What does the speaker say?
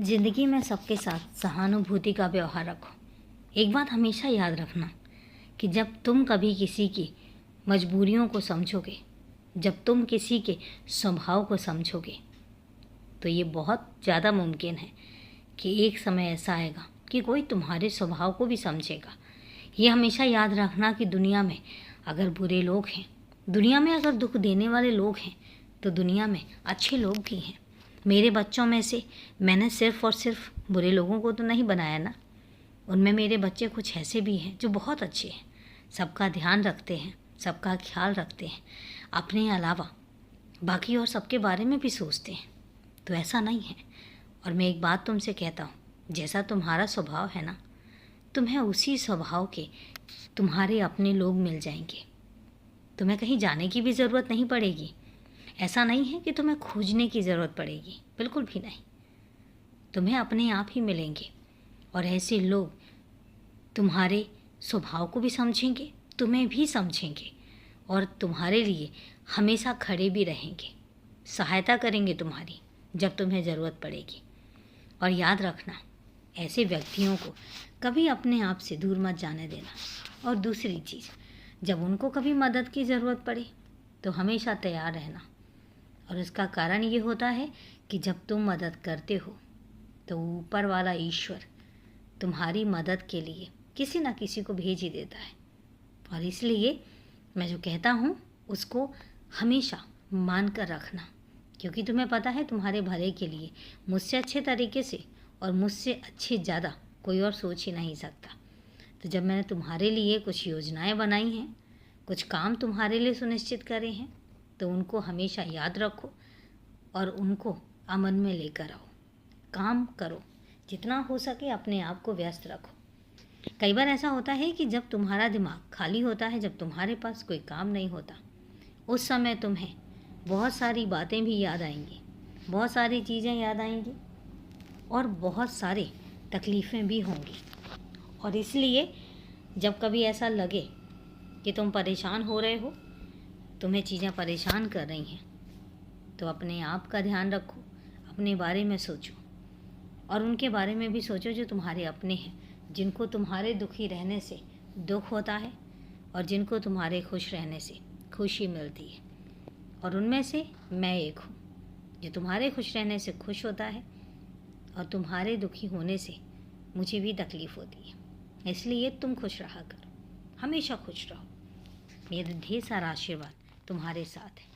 ज़िंदगी में सबके साथ सहानुभूति का व्यवहार रखो। एक बात हमेशा याद रखना कि जब तुम कभी किसी की मजबूरियों को समझोगे, जब तुम किसी के स्वभाव को समझोगे, तो ये बहुत ज़्यादा मुमकिन है कि एक समय ऐसा आएगा कि कोई तुम्हारे स्वभाव को भी समझेगा। ये हमेशा याद रखना कि दुनिया में अगर बुरे लोग हैं, दुनिया में अगर दुख देने वाले लोग हैं, तो दुनिया में अच्छे लोग भी हैं। मेरे बच्चों में से मैंने सिर्फ़ और सिर्फ बुरे लोगों को तो नहीं बनाया ना। उनमें मेरे बच्चे कुछ ऐसे भी हैं जो बहुत अच्छे हैं, सबका ध्यान रखते हैं, सबका ख्याल रखते हैं, अपने अलावा बाकी और सबके बारे में भी सोचते हैं। तो ऐसा नहीं है। और मैं एक बात तुमसे कहता हूँ, जैसा तुम्हारा स्वभाव है ना, तुम्हें उसी स्वभाव के तुम्हारे अपने लोग मिल जाएंगे। तुम्हें कहीं जाने की भी ज़रूरत नहीं पड़ेगी। ऐसा नहीं है कि तुम्हें खोजने की ज़रूरत पड़ेगी, बिल्कुल भी नहीं। तुम्हें अपने आप ही मिलेंगे और ऐसे लोग तुम्हारे स्वभाव को भी समझेंगे, तुम्हें भी समझेंगे और तुम्हारे लिए हमेशा खड़े भी रहेंगे, सहायता करेंगे तुम्हारी जब तुम्हें ज़रूरत पड़ेगी। और याद रखना, ऐसे व्यक्तियों को कभी अपने आप से दूर मत जाने देना। और दूसरी चीज़, जब उनको कभी मदद की ज़रूरत पड़े तो हमेशा तैयार रहना। और इसका कारण ये होता है कि जब तुम मदद करते हो तो ऊपर वाला ईश्वर तुम्हारी मदद के लिए किसी न किसी को भेज ही देता है। और इसलिए मैं जो कहता हूँ उसको हमेशा मान कर रखना, क्योंकि तुम्हें पता है तुम्हारे भले के लिए मुझसे अच्छे तरीके से और मुझसे अच्छे ज़्यादा कोई और सोच ही नहीं सकता। तो जब मैंने तुम्हारे लिए कुछ योजनाएं बनाई हैं, कुछ काम तुम्हारे लिए सुनिश्चित करे हैं, तो उनको हमेशा याद रखो और उनको अमल में लेकर आओ। काम करो, जितना हो सके अपने आप को व्यस्त रखो। कई बार ऐसा होता है कि जब तुम्हारा दिमाग खाली होता है, जब तुम्हारे पास कोई काम नहीं होता, उस समय तुम्हें बहुत सारी बातें भी याद आएंगी, बहुत सारी चीज़ें याद आएंगी और बहुत सारी तकलीफ़ें भी होंगी। और इसलिए जब कभी ऐसा लगे कि तुम परेशान हो रहे हो, तुम्हें चीज़ें परेशान कर रही हैं, तो अपने आप का ध्यान रखो, अपने बारे में सोचो और उनके बारे में भी सोचो जो तुम्हारे अपने हैं, जिनको तुम्हारे दुखी रहने से दुख होता है और जिनको तुम्हारे खुश रहने से खुशी मिलती है। और उनमें से मैं एक हूँ जो तुम्हारे खुश रहने से खुश होता है और तुम्हारे दुखी होने से मुझे भी तकलीफ़ होती है। इसलिए तुम खुश रहा करो, हमेशा खुश रहो। मेरा ढेर सारा आशीर्वाद तुम्हारे साथ है।